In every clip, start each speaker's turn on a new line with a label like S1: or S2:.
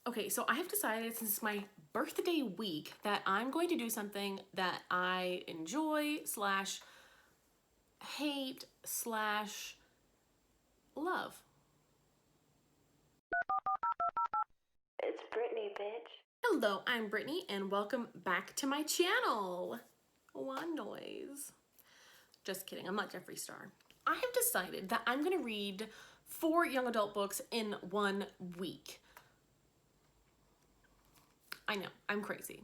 S1: Okay, so I have decided since it's my birthday week that I'm going to do something that I enjoy slash hate slash love.
S2: It's Brittney, bitch.
S1: Hello, I'm Brittany and welcome back to my channel. One noise. Just kidding, I'm not Jeffree Star. I have decided that I'm gonna read 4 young adult books in 1 week. I know, I'm crazy.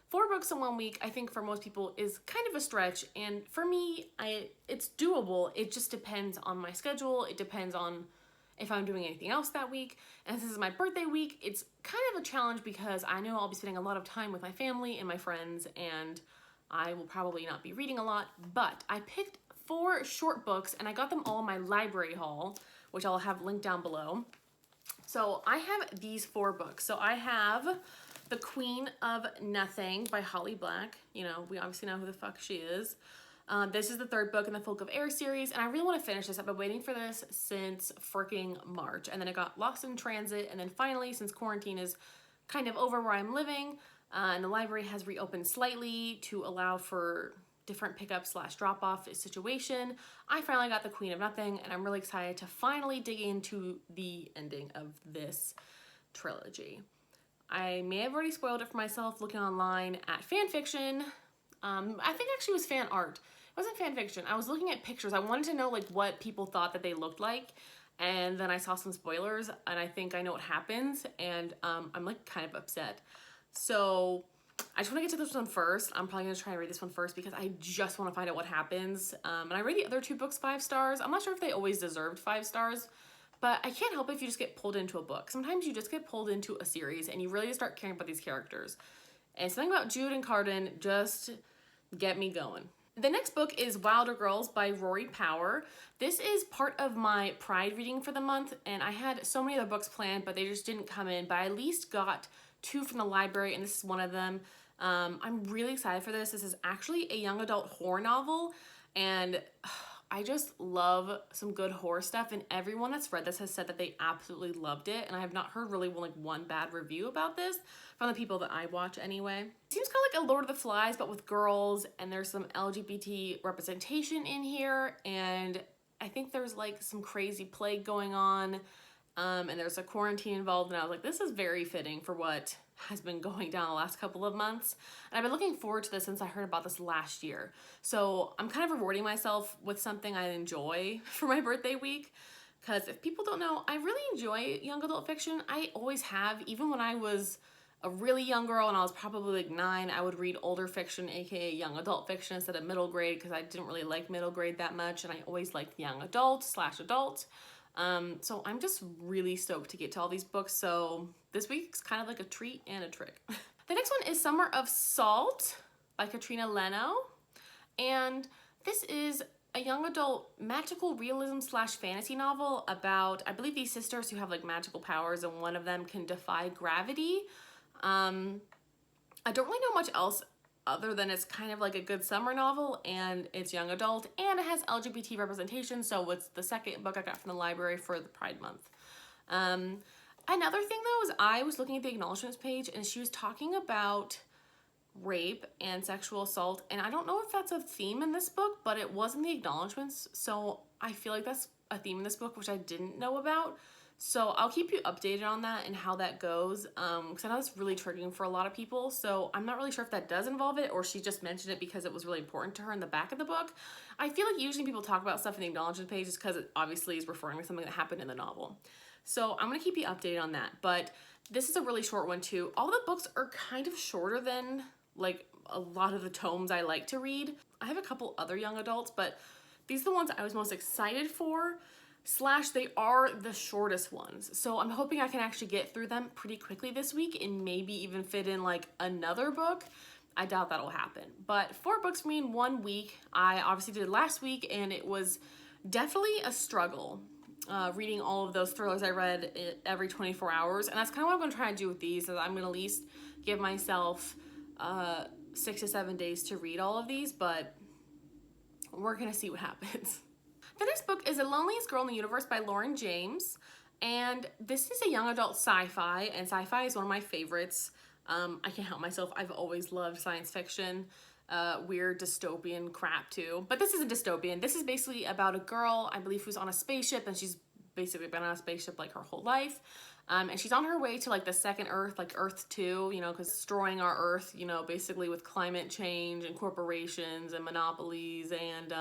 S1: 4 books in 1 week, I think for most people is kind of a stretch, and for me, it's doable. It just depends on my schedule. It depends on if I'm doing anything else that week. And since it's my birthday week, it's kind of a challenge because I know I'll be spending a lot of time with my family and my friends, and I will probably not be reading a lot, but I picked 4 short books and I got them all in my library haul, which I'll have linked down below. So I have these 4 books. So I have The Queen of Nothing by Holly Black. You know, we obviously know who the fuck she is. This is the 3rd book in the Folk of Air series, and I really want to finish this. I've been waiting for this since freaking March, and then it got lost in transit, and then finally, since quarantine is kind of over where I'm living, and the library has reopened slightly to allow for different pickup slash drop off situation, I finally got The Queen of Nothing, and I'm really excited to finally dig into the ending of this trilogy. I may have already spoiled it for myself looking online at fan fiction. I think actually it was fan art. It wasn't fan fiction. I was looking at pictures. I wanted to know like what people thought that they looked like, and then I saw some spoilers, and I think I know what happens, and I'm like kind of upset. So I just want to get to this one first. I'm probably going to try and read this one first because I just want to find out what happens. And I read the other 2 books 5 stars. I'm not sure if they always deserved 5 stars, but I can't help it if you just get pulled into a book. Sometimes you just get pulled into a series and you really just start caring about these characters. And something about Jude and Carden just get me going. The next book is Wilder Girls by Rory Power. This is part of my Pride reading for the month, and I had so many other books planned, but they just didn't come in. But I at least got 2 from the library, and this is one of them. I'm really excited for this. This is actually a young adult horror novel, and I just love some good horror stuff, and everyone that's read this has said that they absolutely loved it, and I have not heard really like one bad review about this from the people that I watch anyway. It seems kind of like a Lord of the Flies, but with girls, and there's some LGBT representation in here, and I think there's like some crazy plague going on, and there's a quarantine involved, and I was like, this is very fitting for what has been going down the last couple of months. And I've been looking forward to this since I heard about this last year. So I'm kind of rewarding myself with something I enjoy for my birthday week. Because if people don't know, I really enjoy young adult fiction. I always have. Even when I was a really young girl and I was probably like 9, I would read older fiction, aka young adult fiction, instead of middle grade, because I didn't really like middle grade that much, and I always liked young adult slash adult. So I'm just really stoked to get to all these books. So this week's kind of like a treat and a trick. The next one is Summer of Salt by Katrina Leno. And this is a young adult magical realism slash fantasy novel about, I believe, these sisters who have like magical powers, and one of them can defy gravity. I don't really know much else other than it's kind of like a good summer novel, and it's young adult, and it has LGBT representation, so it's the 2nd book I got from the library for the Pride Month. Another thing though is I was looking at the acknowledgements page, and she was talking about rape and sexual assault, and I don't know if that's a theme in this book, but it was in the acknowledgements, so I feel like that's a theme in this book which I didn't know about. So I'll keep you updated on that and how that goes, because I know it's really triggering for a lot of people, so I'm not really sure if that does involve it or she just mentioned it because it was really important to her in the back of the book. I feel like usually people talk about stuff in the acknowledgement page just because it obviously is referring to something that happened in the novel. So I'm going to keep you updated on that, but this is a really short one too. All the books are kind of shorter than like a lot of the tomes I like to read. I have a couple other young adults, but these are the ones I was most excited for. Slash, they are the shortest ones. So I'm hoping I can actually get through them pretty quickly this week and maybe even fit in like another book. I doubt that'll happen. But 4 books for me in 1 week. I obviously did last week, and it was definitely a struggle reading all of those thrillers I read every 24 hours. And that's kind of what I'm going to try and do with these, is I'm going to at least give myself 6 to 7 days to read all of these, but we're going to see what happens. The next book is The Loneliest Girl in the Universe by Lauren James. And this is a young adult sci-fi, and sci-fi is one of my favorites. I can't help myself. I've always loved science fiction, weird dystopian crap too. But this isn't dystopian. This is basically about a girl, I believe, who's on a spaceship, and she's basically been on a spaceship like her whole life. And she's on her way to like the second Earth, like Earth 2, you know, because destroying our Earth, you know, basically with climate change and corporations and monopolies and,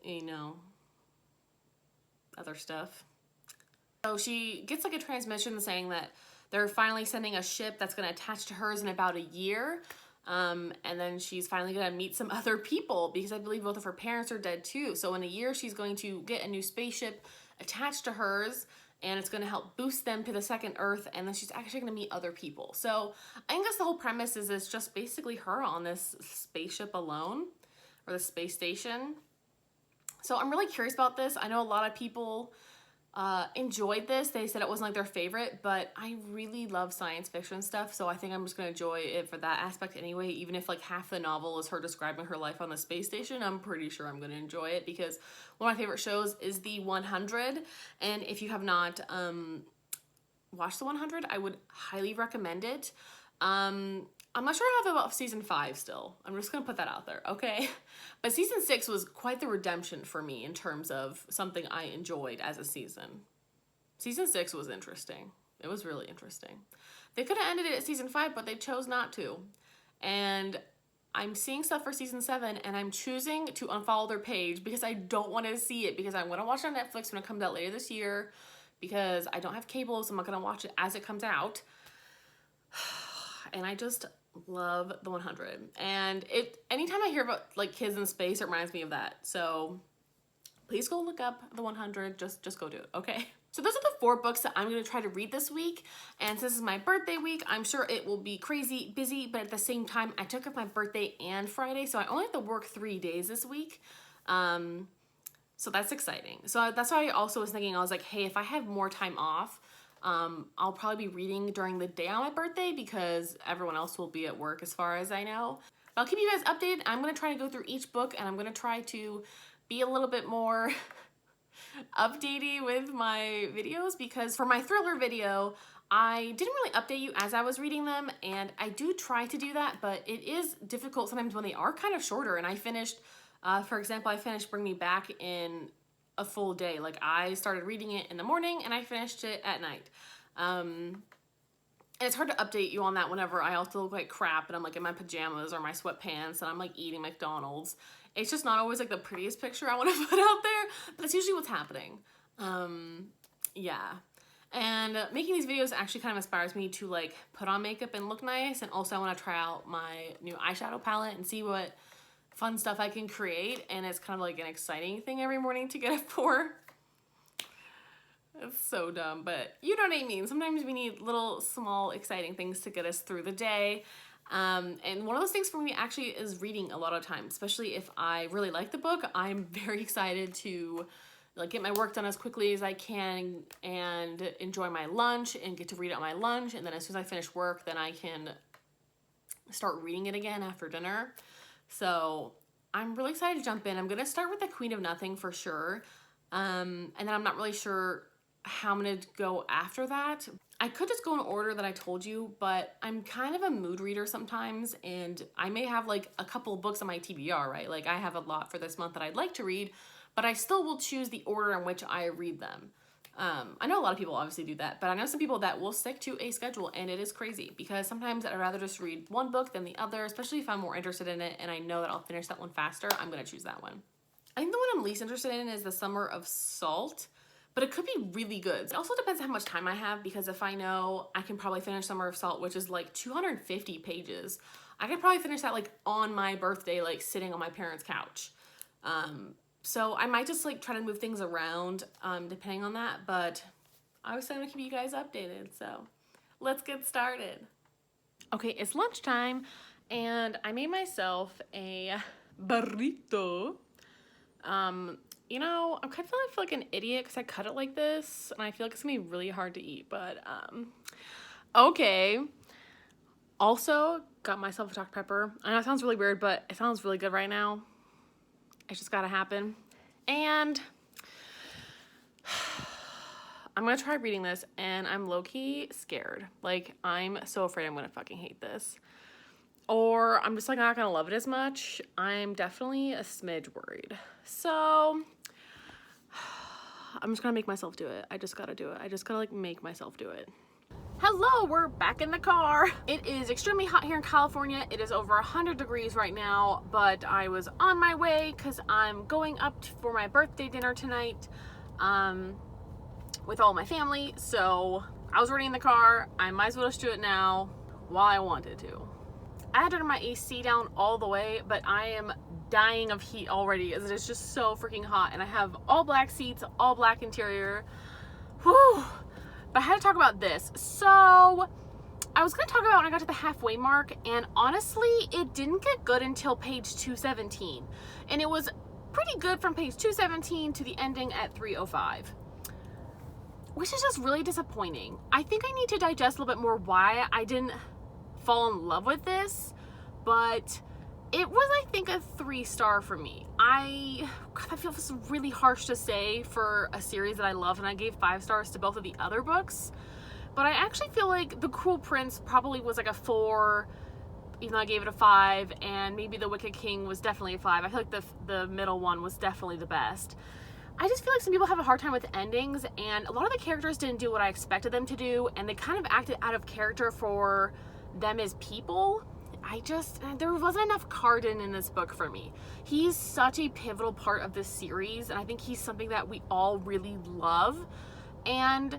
S1: you know, other stuff. So she gets like a transmission saying that they're finally sending a ship that's going to attach to hers in about a year. And then she's finally going to meet some other people because I believe both of her parents are dead too. So in a year, she's going to get a new spaceship attached to hers, and it's going to help boost them to the second Earth, and then she's actually going to meet other people. So I think that's the whole premise, is it's just basically her on this spaceship alone, or the space station. So I'm really curious about this. I know a lot of people enjoyed this. They said it wasn't like their favorite, but I really love science fiction stuff, so I think I'm just gonna enjoy it for that aspect anyway. Even if like half the novel is her describing her life on the space station, I'm pretty sure I'm gonna enjoy it, because one of my favorite shows is The 100, and if you have not watched The 100, I would highly recommend it. I'm not sure how I feel about season 5 still. I'm just gonna put that out there, okay? But season 6 was quite the redemption for me in terms of something I enjoyed as a season. Season 6 was interesting. It was really interesting. They could have ended it at season 5, but they chose not to. And I'm seeing stuff for season 7, and I'm choosing to unfollow their page because I don't want to see it, because I'm gonna watch it on Netflix when it comes out later this year, because I don't have cable, so I'm not gonna watch it as it comes out. And I just love The 100, and anytime I hear about like kids in space, it reminds me of that. So please go look up The 100. Just go do it, okay? So those are the 4 books that I'm going to try to read this week, and since this is my birthday week, I'm sure it will be crazy busy, but at the same time, I took off my birthday and Friday, so I only have to work 3 days this week. So that's exciting. So that's why I also was thinking, I was like, hey, if I have more time off, I'll probably be reading during the day on my birthday, because everyone else will be at work as far as I know. But I'll keep you guys updated. I'm going to try to go through each book, and I'm going to try to be a little bit more updatey with my videos, because for my thriller video, I didn't really update you as I was reading them, and I do try to do that, but it is difficult sometimes when they are kind of shorter. And I finished, for example, I finished Bring Me Back in a full day. Like, I started reading it in the morning and I finished it at night. And it's hard to update you on that whenever I also look like crap and I'm like in my pajamas or my sweatpants and I'm like eating McDonald's. It's just not always like the prettiest picture I want to put out there, but it's usually what's happening. Yeah. And making these videos actually kind of inspires me to like put on makeup and look nice. And also I want to try out my new eyeshadow palette and see what fun stuff I can create, and it's kind of like an exciting thing every morning to get up for. It's so dumb, but you know what I mean. Sometimes we need little, small, exciting things to get us through the day. And one of those things for me actually is reading a lot of times, especially if I really like the book. I'm very excited to like get my work done as quickly as I can and enjoy my lunch and get to read at my lunch. And then as soon as I finish work, then I can start reading it again after dinner. So I'm really excited to jump in. I'm going to start with The Queen of Nothing for sure. And then I'm not really sure how I'm going to go after that. I could just go in order that I told you, but I'm kind of a mood reader sometimes, and I may have like a couple of books on my TBR, right? Like I have a lot for this month that I'd like to read, but I still will choose the order in which I read them. I know a lot of people obviously do that, but I know some people that will stick to a schedule, and it is crazy because sometimes I'd rather just read one book than the other, especially if I'm more interested in it and I know that I'll finish that one faster. I'm going to choose that one. I think the one I'm least interested in is The Summer of Salt, but it could be really good. It also depends on how much time I have, because if I know I can probably finish Summer of Salt, which is like 250 pages, I could probably finish that like on my birthday, like sitting on my parents' couch. So I might just like try to move things around depending on that, but obviously I'm gonna keep you guys updated, so let's get started. Okay, it's lunchtime and I made myself a burrito. You know, I'm kind of feeling like an idiot because I cut it like this and I feel like it's gonna be really hard to eat, but okay. Also, got myself a Dr. Pepper. I know it sounds really weird, but it sounds really good right now. It's just gotta happen. And I'm gonna try reading this, and I'm low-key scared. Like, I'm so afraid I'm gonna fucking hate this. Or I'm just, like, not gonna love it as much. I'm definitely a smidge worried. So, I'm just gonna make myself do it. I just gotta do it. I just gotta, like, make myself do it. Hello, we're back in the car. It is extremely hot here in California. It is over 100 degrees right now, but I was on my way because I'm going up for my birthday dinner tonight with all my family. So I was already in the car. I might as well just do it now while I wanted to. I had to turn my AC down all the way, but I am dying of heat already as it is just so freaking hot, and I have all black seats, all black interior. Whew. But I had to talk about this. So I was going to talk about when I got to the halfway mark, and honestly, it didn't get good until page 217. And it was pretty good from page 217 to the ending at 305. Which is just really disappointing. I think I need to digest a little bit more why I didn't fall in love with this, but it was, I think, a 3-star for me. I feel this is really harsh to say for a series that I love, and I gave 5 stars to both of the other books, but I actually feel like The Cruel Prince probably was like a 4, even though I gave it a 5, and maybe The Wicked King was definitely a 5. I feel like the middle one was definitely the best. I just feel like some people have a hard time with endings, and a lot of the characters didn't do what I expected them to do, and they kind of acted out of character for them as people. There wasn't enough Carden in this book for me. He's such a pivotal part of this series, and I think he's something that we all really love, and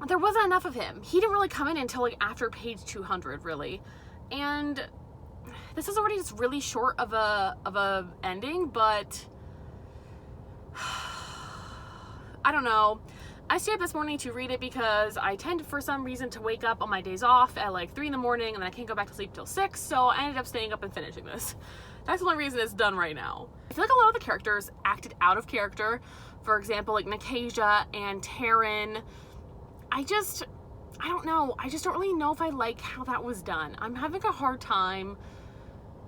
S1: there wasn't enough of him. He didn't really come in until like after page 200, really, and this is already just really short of a ending, but I don't know. I stayed up this morning to read it because I tend for some reason to wake up on my days off at like 3 in the morning, and then I can't go back to sleep till 6, so I ended up staying up and finishing this. That's the only reason it's done right now. I feel like a lot of the characters acted out of character. For example, like Nikasia and Taryn. I don't know. I just don't really know if I like how that was done. I'm having a hard time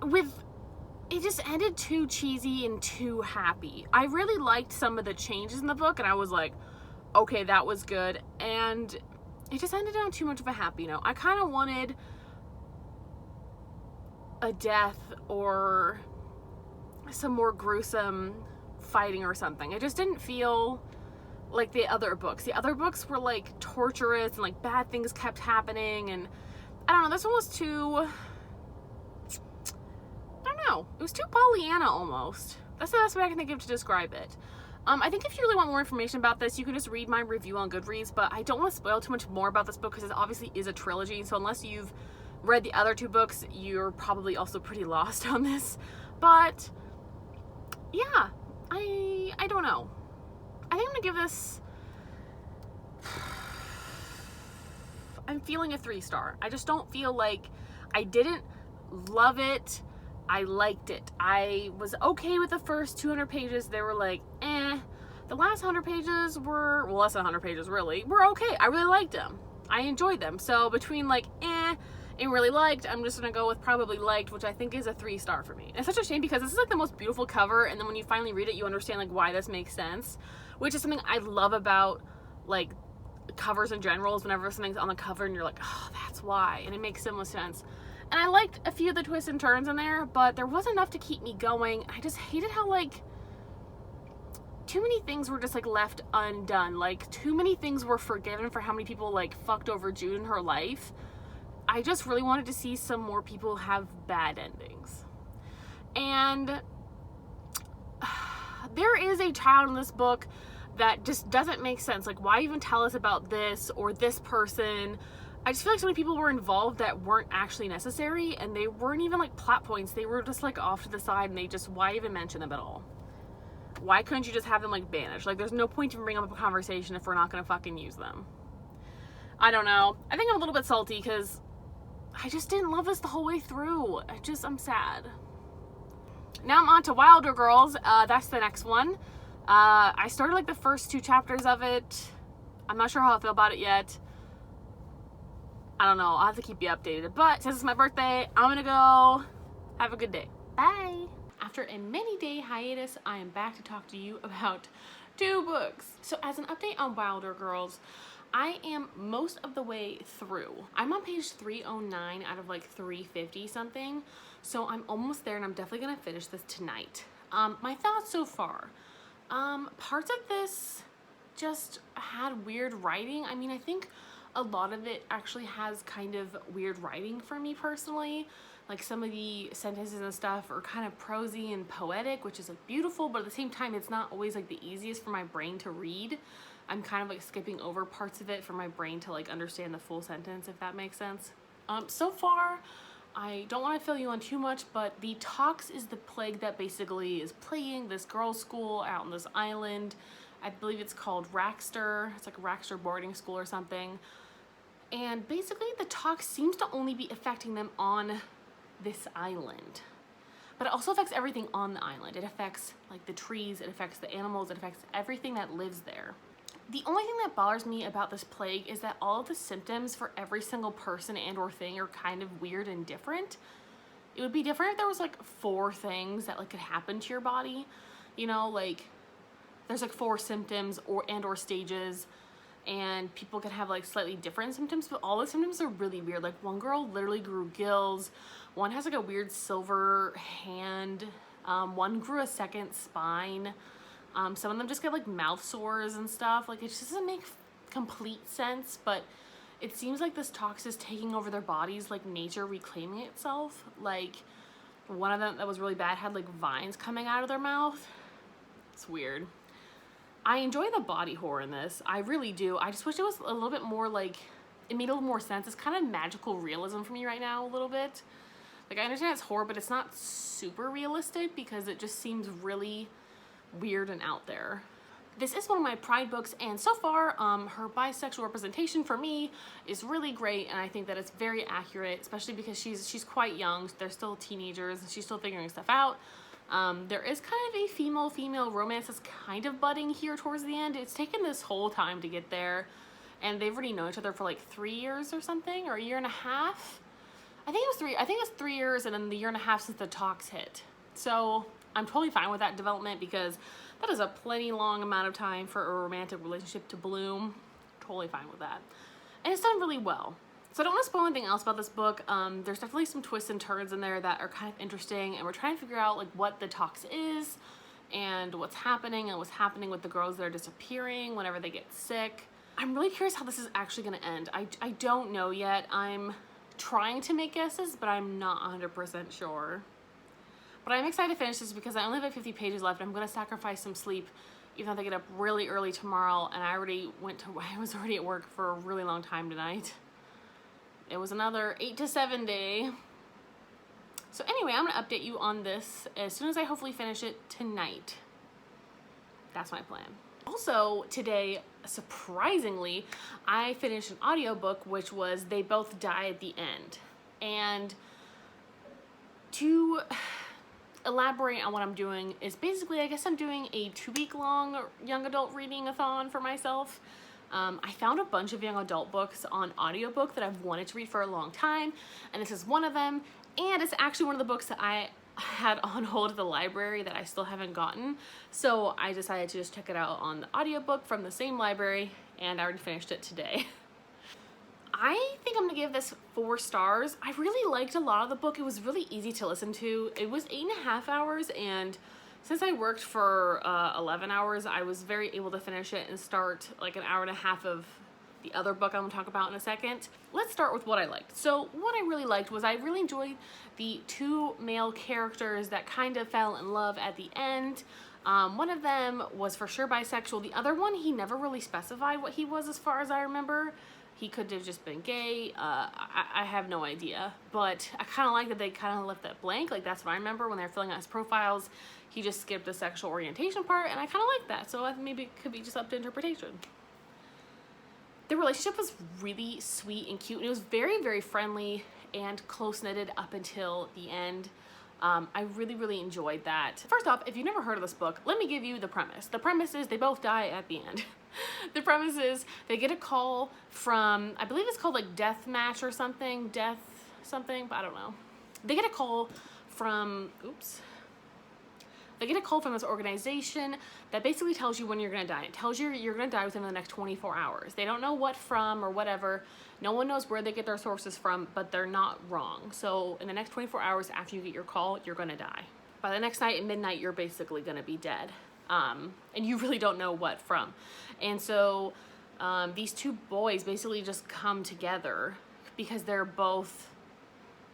S1: with... It just ended too cheesy and too happy. I really liked some of the changes in the book, and I was like, okay, that was good, and it just ended on too much of a happy note. I kind of wanted a death or some more gruesome fighting or something. It just didn't feel like the other books. The other books were like torturous and like bad things kept happening, and I don't know, this one was too... it was too Pollyanna almost. That's the best way I can think of to describe it. I think if you really want more information about this, you can just read my review on Goodreads, but I don't want to spoil too much more about this book because it obviously is a trilogy, so unless you've read the other 2 books, you're probably also pretty lost on this. But yeah, I don't know. I think I'm gonna give this... I'm feeling a 3-star. I just don't feel like I didn't love it. I liked it. I was okay with the first 200 pages. They were like, eh. The last 100 pages were, well, less than 100 pages really, were okay. I really liked them. I enjoyed them. So between like, eh, and really liked, I'm just gonna go with probably liked, which I think is a 3-star for me. And it's such a shame because this is like the most beautiful cover, and then when you finally read it, you understand like why this makes sense, which is something I love about like covers in general, is whenever something's on the cover and you're like, oh, that's why, and it makes so much sense. And I liked a few of the twists and turns in there, but there wasn't enough to keep me going. I just hated how, like, too many things were just, like, left undone. Like, too many things were forgiven for how many people, like, fucked over June in her life. I just really wanted to see some more people have bad endings. And there is a child in this book that just doesn't make sense. Like, why even tell us about this or this person? I just feel like so many people were involved that weren't actually necessary, and they weren't even like plot points. They were just like off to the side, and they just, why even mention them at all? Why couldn't you just have them like banished? Like, there's no point to bring up a conversation if we're not gonna fucking use them. I don't know. I think I'm a little bit salty because I just didn't love this the whole way through. I'm sad. Now I'm on to Wilder Girls. That's the next one. I started like the first 2 chapters of it. I'm not sure how I feel about it yet. I don't know. I'll have to keep you updated. But since it's my birthday, I'm gonna go. Have a good day. Bye. After a many-day hiatus, I am back to talk to you about 2 books. So as an update on Wilder Girls, I am most of the way through. I'm on page 309 out of like 350 something. So I'm almost there and I'm definitely gonna finish this tonight. My thoughts so far. Parts of this just had weird writing. I mean, I think a lot of it actually has kind of weird writing for me personally. Like some of the sentences and stuff are kind of prosy and poetic, which is like beautiful, but at the same time, it's not always like the easiest for my brain to read. I'm kind of like skipping over parts of it for my brain to like understand the full sentence, if that makes sense. So far, I don't want to fill you in too much, but the Tox is the plague that basically is plaguing this girls' school out on this island. I believe it's called Raxter. It's like Raxter boarding school or something. And basically the Tox seems to only be affecting them on this island. But it also affects everything on the island. It affects like the trees, it affects the animals, it affects everything that lives there. The only thing that bothers me about this plague is that all of the symptoms for every single person and or thing are kind of weird and different. It would be different if there was like 4 things that like could happen to your body. You know, like there's like 4 symptoms or stages, and people can have like slightly different symptoms, but all the symptoms are really weird. Like one girl literally grew gills, one has like a weird silver hand, one grew a second spine, some of them just get like mouth sores and stuff. Like it just doesn't make complete sense, but it seems like this tox is taking over their bodies, like nature reclaiming itself. Like one of them that was really bad had like vines coming out of their mouth. It's weird. I enjoy the body horror in this. I really do. I just wish it was a little bit more like, it made a little more sense. It's kind of magical realism for me right now a little bit. Like I understand it's horror, but it's not super realistic because it just seems really weird and out there. This is one of my Pride books, and so far her bisexual representation for me is really great, and I think that it's very accurate, especially because she's quite young. They're still teenagers and she's still figuring stuff out. There is kind of a female-female romance that's kind of budding here towards the end. It's taken this whole time to get there, and they've already known each other for like 3 years or something, or a year and a half. I think it's 3 years, and then the year and a half since the talks hit. So I'm totally fine with that development because that is a plenty long amount of time for a romantic relationship to bloom. Totally fine with that. And it's done really well. So I don't want to spoil anything else about this book. There's definitely some twists and turns in there that are kind of interesting, and we're trying to figure out like what the tox is and what's happening with the girls that are disappearing whenever they get sick. I'm really curious how this is actually going to end. I don't know yet. I'm trying to make guesses, but I'm not 100% sure. But I'm excited to finish this because I only have like 50 pages left. I'm going to sacrifice some sleep, even though I have to get up really early tomorrow, and I was already at work for a really long time tonight. It was another 8 to 7 day. So anyway, I'm gonna update you on this as soon as I hopefully finish it tonight. That's my plan. Also today, surprisingly, I finished an audiobook, which was They Both Die at the End. And to elaborate on what I'm doing is basically, I guess I'm doing a 2-week-long young adult reading-a-thon for myself. I found a bunch of young adult books on audiobook that I've wanted to read for a long time, and this is one of them, and it's actually one of the books that I had on hold at the library that I still haven't gotten, so I decided to just check it out on the audiobook from the same library, and I already finished it today. I think I'm gonna give this 4 stars. I really liked a lot of the book. It was really easy to listen to. It was 8.5 hours, and since I worked for 11 hours, I was very able to finish it and start like an hour and a half of the other book I'm gonna talk about in a second. Let's start with what I liked. So what I really liked was I really enjoyed the 2 male characters that kind of fell in love at the end. One of them was for sure bisexual. The other one, he never really specified what he was as far as I remember. He could have just been gay. I have no idea. But I kind of like that they kind of left that blank. Like that's what I remember when they were filling out his profiles. He just skipped the sexual orientation part, and I kind of like that. So maybe it could be just up to interpretation. The relationship was really sweet and cute, and it was very, very friendly and close-knitted up until the end. I really, really enjoyed that. First off, if you've never heard of this book, let me give you the premise. The premise is they both die at the end. The premise is they get a call from, I believe it's called like Death Match or something, Death something, but I don't know. They get a call from, They get a call from this organization that basically tells you when you're gonna die. It tells you you're gonna die within the next 24 hours. They don't know what from or whatever. No one knows where they get their sources from, but they're not wrong. So in the next 24 hours after you get your call, you're gonna die. By the next night at midnight, you're basically gonna be dead. And you really don't know what from. And so these two boys basically just come together because they're both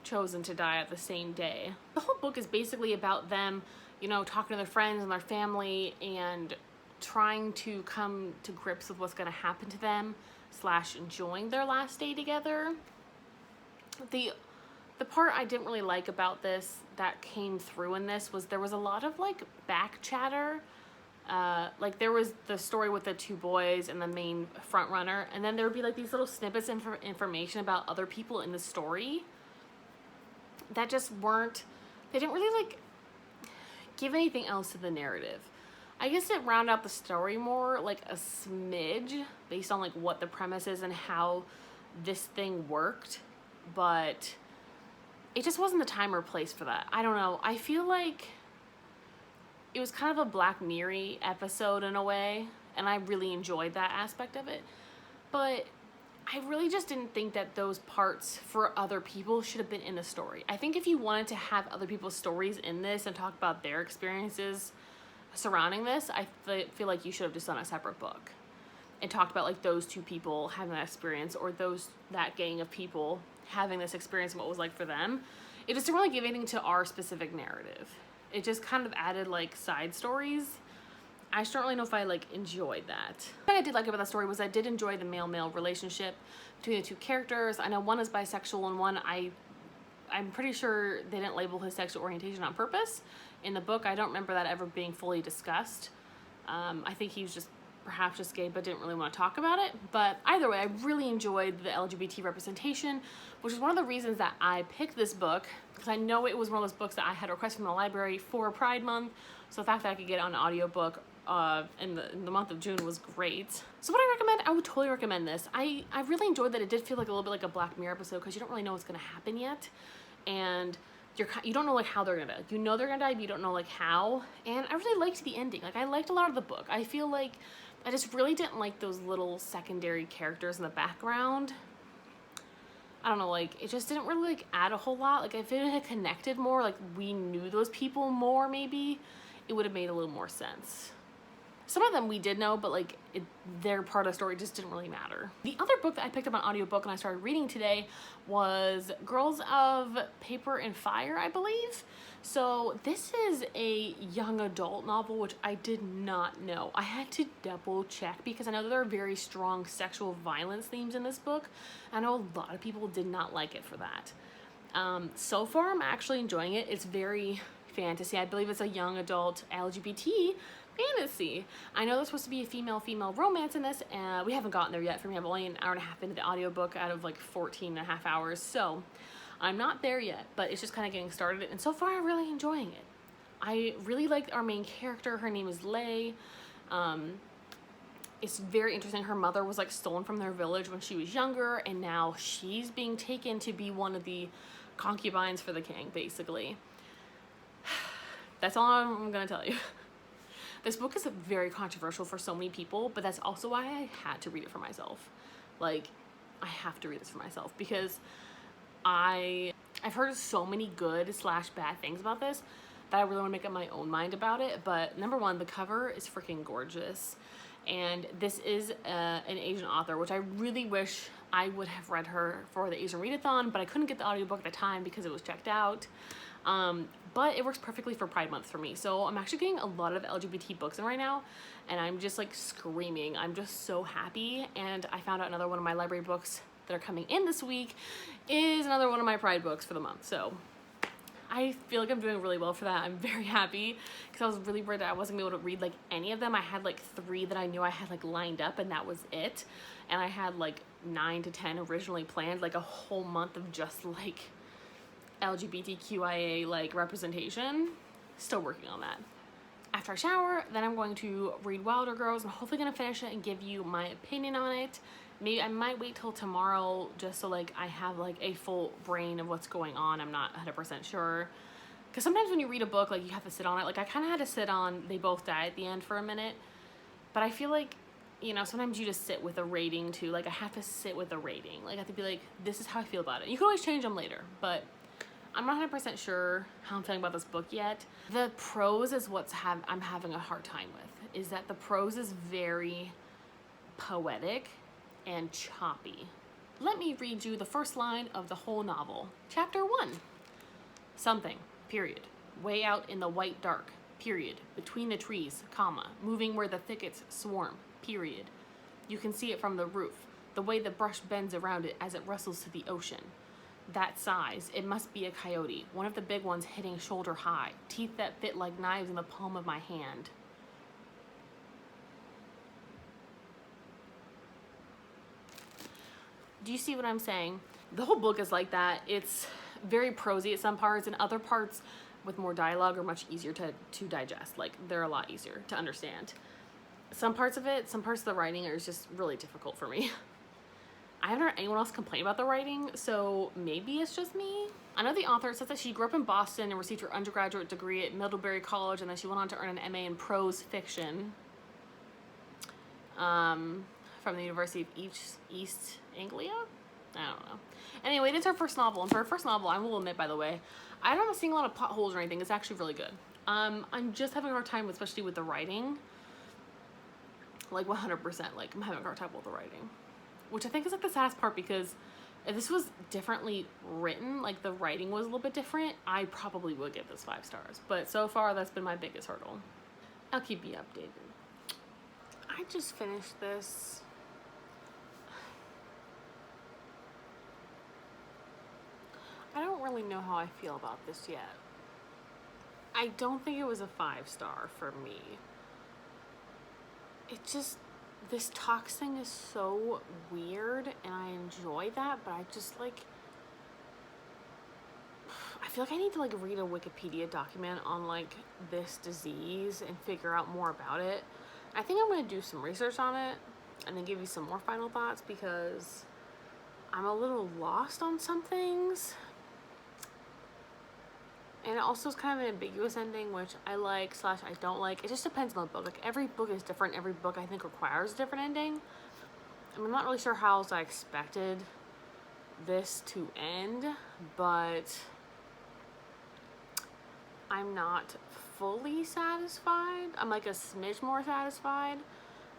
S1: chosen to die at the same day. The whole book is basically about them, you know, talking to their friends and their family and trying to come to grips with what's going to happen to them / enjoying their last day together. The part I didn't really like about this that came through in this was there was a lot of like back chatter. Like there was the story with the two boys and the main front runner, and then there would be like these little snippets of information about other people in the story that just weren't, they didn't really like give anything else to the narrative. I guess it rounded out the story more like a smidge based on like what the premise is and how this thing worked, but it just wasn't the time or place for that. I don't know. I feel like it was kind of a Black Mirror episode in a way, and I really enjoyed that aspect of it. But I really just didn't think that those parts for other people should have been in the story. I think if you wanted to have other people's stories in this and talk about their experiences surrounding this, I feel like you should have just done a separate book and talked about like those two people having that experience, or that gang of people having this experience and what it was like for them. It just didn't really give anything to our specific narrative. It just kind of added like side stories. I just don't really know if I like enjoyed that. What I did like about the story was I did enjoy the male-male relationship between the two characters. I know one is bisexual and one I'm pretty sure they didn't label his sexual orientation on purpose. In the book, I don't remember that ever being fully discussed. I think he was perhaps just gay but didn't really want to talk about it. But either way, I really enjoyed the LGBT representation, which is one of the reasons that I picked this book, because I know it was one of those books that I had requested from the library for Pride Month. So the fact that I could get it on an audiobook in the month of June was great. So what I recommend, I would totally recommend this. I really enjoyed that it did feel like a little bit like a Black Mirror episode, because you don't really know what's going to happen yet. And you don't know like how they're gonna die. You know they're gonna die, but you don't know like how. And I really liked the ending. Like I liked a lot of the book. I feel like I just really didn't like those little secondary characters in the background. I don't know, like it just didn't really like add a whole lot. Like if it had connected more, like we knew those people more, maybe it would have made a little more sense. Some of them we did know, but like their part of the story just didn't really matter. The other book that I picked up on audiobook and I started reading today was Girls of Paper and Fire, I believe. So this is a young adult novel, which I did not know. I had to double check because I know there are very strong sexual violence themes in this book. I know a lot of people did not like it for that. So far, I'm actually enjoying it. It's very fantasy. I believe it's a young adult LGBT fantasy. I know there's supposed to be a female-female romance in this, and we haven't gotten there yet for me. I'm only an hour and a half into the audiobook out of like 14 and a half hours, so I'm not there yet, but it's just kind of getting started, and so far I'm really enjoying it. I really like our main character. Her name is Lay. It's very interesting. Her mother was like stolen from their village when she was younger, and now she's being taken to be one of the concubines for the king, basically. That's all I'm gonna tell you. This book is very controversial for so many people, but that's also why I had to read it for myself. Like, I have to read this for myself because I've heard so many good / bad things about this that I really want to make up my own mind about it. But number one, the cover is freaking gorgeous. And this is an Asian author, which I really wish I would have read her for the Asian Readathon, but I couldn't get the audiobook at the time because it was checked out. But it works perfectly for Pride Month for me. So I'm actually getting a lot of LGBT books in right now, and I'm just like screaming. I'm just so happy. And I found out another one of my library books that are coming in this week is another one of my Pride books for the month. So I feel like I'm doing really well for that. I'm very happy because I was really worried that I wasn't gonna be able to read like any of them. I had like 3 that I knew I had like lined up, and that was it. And I had like 9 to 10 originally planned, like a whole month of just like LGBTQIA like representation. Still working on that. After I shower, then I'm going to read Wilder Girls. I'm hopefully gonna finish it and give you my opinion on it. Maybe I might wait till tomorrow just so like I have like a full brain of what's going on. I'm not 100% sure. Because sometimes when you read a book, like, you have to sit on it. Like, I kind of had to sit on They Both Die at the end for a minute. But I feel like, you know, sometimes you just sit with a rating too. Like, I have to sit with a rating. Like, I have to be like, this is how I feel about it. You can always change them later, but I'm not 100% sure how I'm feeling about this book yet. The prose is I'm having a hard time with. Is that the prose is very poetic and choppy. Let me read you the first line of the whole novel. Chapter 1. Something, period. Way out in the white dark, period. Between the trees, comma. Moving where the thickets swarm, period. You can see it from the roof. The way the brush bends around it as it rustles to the ocean. That size, it must be a coyote. One of the big ones hitting shoulder high. Teeth that fit like knives in the palm of my hand. Do you see what I'm saying? The whole book is like that. It's very prosy at some parts, and other parts with more dialogue are much easier to digest. Like, they're a lot easier to understand. Some parts of the writing are just really difficult for me. I haven't heard anyone else complain about the writing, so maybe it's just me. I know the author says that she grew up in Boston and received her undergraduate degree at Middlebury College, and then she went on to earn an MA in prose fiction from the University of East Anglia? I don't know. Anyway, it is her first novel, and for her first novel, I will admit, by the way, I'm not seeing a lot of potholes or anything. It's actually really good. I'm just having a hard time, especially with the writing. Like, 100%. Like, I'm having a hard time with the writing. Which I think is, like, the saddest part, because if this was differently written, like, the writing was a little bit different, I probably would give this 5 stars. But so far, that's been my biggest hurdle. I'll keep you updated. I just finished this. I don't really know how I feel about this yet. I don't think it was a 5-star for me. It just, this talks thing is so weird, and I enjoy that, but I just, like, I feel like I need to, like, read a Wikipedia document on, like, this disease and figure out more about it. I think I'm going to do some research on it and then give you some more final thoughts, because I'm a little lost on some things. And it also is kind of an ambiguous ending, which I like / I don't like. It just depends on the book. Like, every book is different. Every book, I think, requires a different ending. I'm not really sure how else I expected this to end, but I'm not fully satisfied. I'm, like, a smidge more satisfied.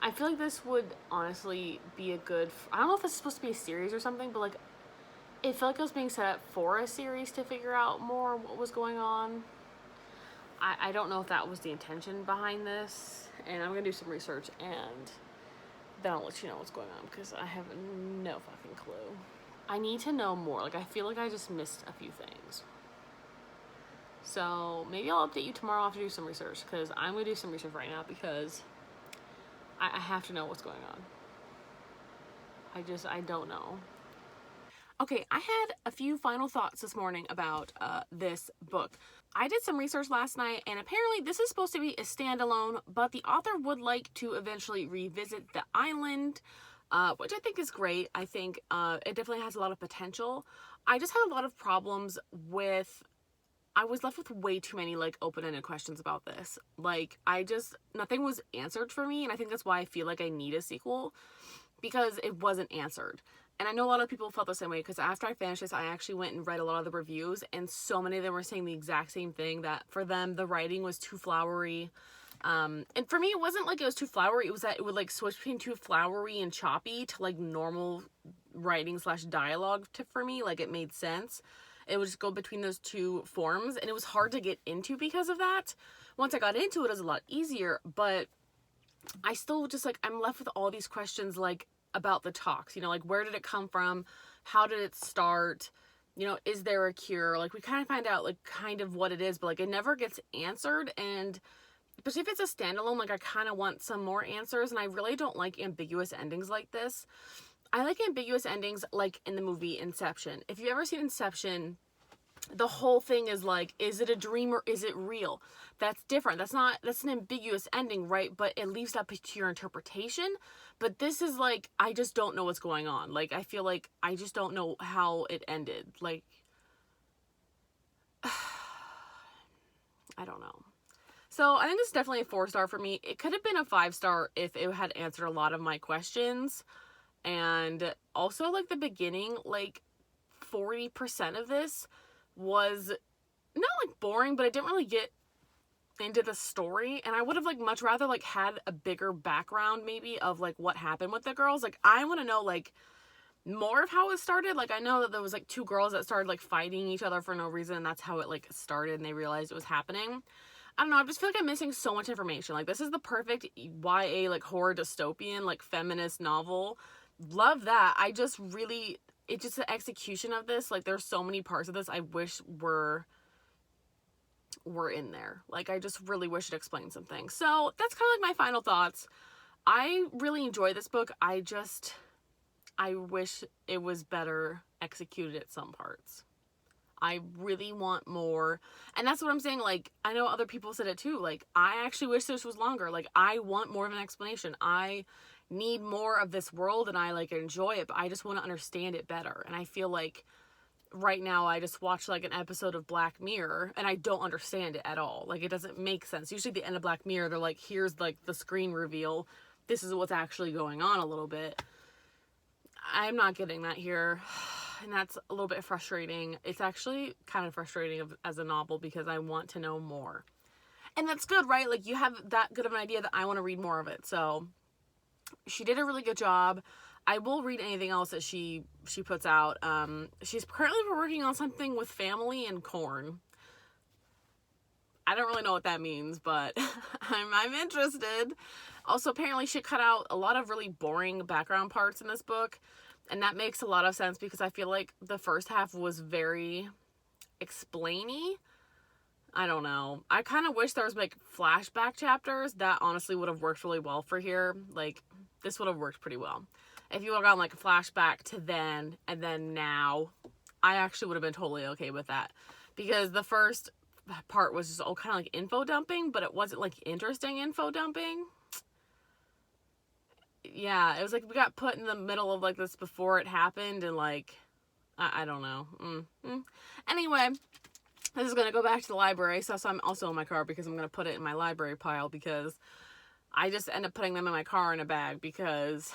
S1: I feel like this would honestly be a good... I don't know if this is supposed to be a series or something, but, like, it felt like it was being set up for a series to figure out more what was going on. I don't know if that was the intention behind this, and I'm going to do some research, and then I'll let you know what's going on, because I have no fucking clue. I need to know more. Like, I feel like I just missed a few things. So maybe I'll update you tomorrow after I do some research, because I'm going to do some research right now, because I have to know what's going on. I don't know. Okay, I had a few final thoughts this morning about this book. I did some research last night, and apparently this is supposed to be a standalone, but the author would like to eventually revisit the island, which I think is great. I think it definitely has a lot of potential. I just had a lot of problems with... I was left with way too many, like, open-ended questions about this. Like, nothing was answered for me, and I think that's why I feel like I need a sequel, because it wasn't answered. And I know a lot of people felt the same way, because after I finished this, I actually went and read a lot of the reviews, and so many of them were saying the exact same thing, that for them, the writing was too flowery. And for me, it wasn't like it was too flowery, it was that it would, like, switch between too flowery and choppy to, like, normal writing / dialogue for me. Like, it made sense. It would just go between those two forms, and it was hard to get into because of that. Once I got into it, it was a lot easier, but I still just, like, I'm left with all these questions, like, about the talks, you know, like, where did it come from? How did it start? You know, is there a cure? Like, we kind of find out, like, kind of what it is, but, like, it never gets answered. And especially if it's a standalone, like, I kind of want some more answers, and I really don't like ambiguous endings like this. I like ambiguous endings, like in the movie Inception. If you've ever seen Inception, the whole thing is like, is it a dream or is it real? That's different. That's an ambiguous ending, right? But it leaves that to your interpretation. But this is like, I just don't know what's going on. Like, I feel like I just don't know how it ended. Like, I don't know. So I think this is definitely a 4-star for me. It could have been a 5-star if it had answered a lot of my questions. And also, like, the beginning, like, 40% of this was not, like, boring, but I didn't really get into the story. And I would have, like, much rather, like, had a bigger background, maybe, of, like, what happened with the girls. Like, I want to know, like, more of how it started. Like, I know that there was, like, 2 girls that started, like, fighting each other for no reason, and that's how it, like, started, and they realized it was happening. I don't know, I just feel like I'm missing so much information. Like, this is the perfect YA, like, horror dystopian, like, feminist novel. Love that. I just really, it's just the execution of this. Like, there's so many parts of this I wish were in there. Like, I just really wish it explained some things. So that's kind of like my final thoughts. I really enjoy this book. I wish it was better executed at some parts. I really want more. And that's what I'm saying. Like, I know other people said it too. Like, I actually wish this was longer. Like, I want more of an explanation. I need more of this world, and I, like, enjoy it, but I just want to understand it better. And I feel like right now I just watched, like, an episode of Black Mirror, and I don't understand it at all. Like, it doesn't make sense. Usually at the end of Black Mirror, they're like, here's, like, the screen reveal. This is what's actually going on a little bit. I'm not getting that here. And that's a little bit frustrating. It's actually kind of frustrating as a novel because I want to know more. And that's good, right? Like, you have that good of an idea that I want to read more of it. So she did a really good job. I will read anything else that she puts out. She's currently working on something with family and corn. I don't really know what that means, but I'm interested. Also, apparently she cut out a lot of really boring background parts in this book. And that makes a lot of sense because I feel like the first half was very explainy. I don't know. I kind of wish there was, like, flashback chapters. That honestly would have worked really well for here. Like, this would have worked pretty well. If you would have gone, like, a flashback to then and then now, I actually would have been totally okay with that. Because the first part was just all kind of like info dumping, but it wasn't, like, interesting info dumping. Yeah, it was like we got put in the middle of, like, this before it happened, and, like, I don't know. Anyway, this is going to go back to the library, so I'm also in my car because I'm going to put it in my library pile because I just end up putting them in my car in a bag because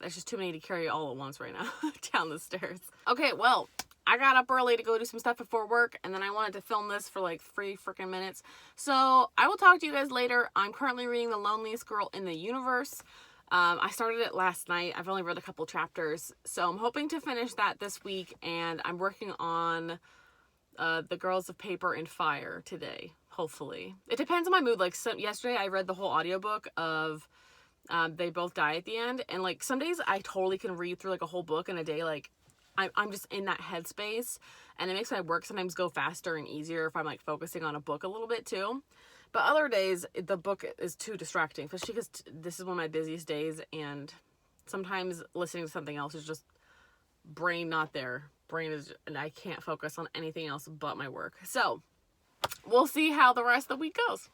S1: there's just too many to carry all at once right now down the stairs. Okay, well, I got up early to go do some stuff before work, and then I wanted to film this for, like, 3 freaking minutes. So I will talk to you guys later. I'm currently reading The Loneliest Girl in the Universe. I started it last night. I've only read a couple chapters, so I'm hoping to finish that this week, and I'm working on The Girls of Paper and Fire today, hopefully. It depends on my mood. Like, yesterday I read the whole audiobook of They Both Die at the End, and, like, some days I totally can read through, like, a whole book in a day. Like, I'm just in that headspace, and it makes my work sometimes go faster and easier if I'm, like, focusing on a book a little bit too. But other days, the book is too distracting, especially because this is one of my busiest days, and sometimes listening to something else is just brain not there. And I can't focus on anything else but my work. So, we'll see how the rest of the week goes.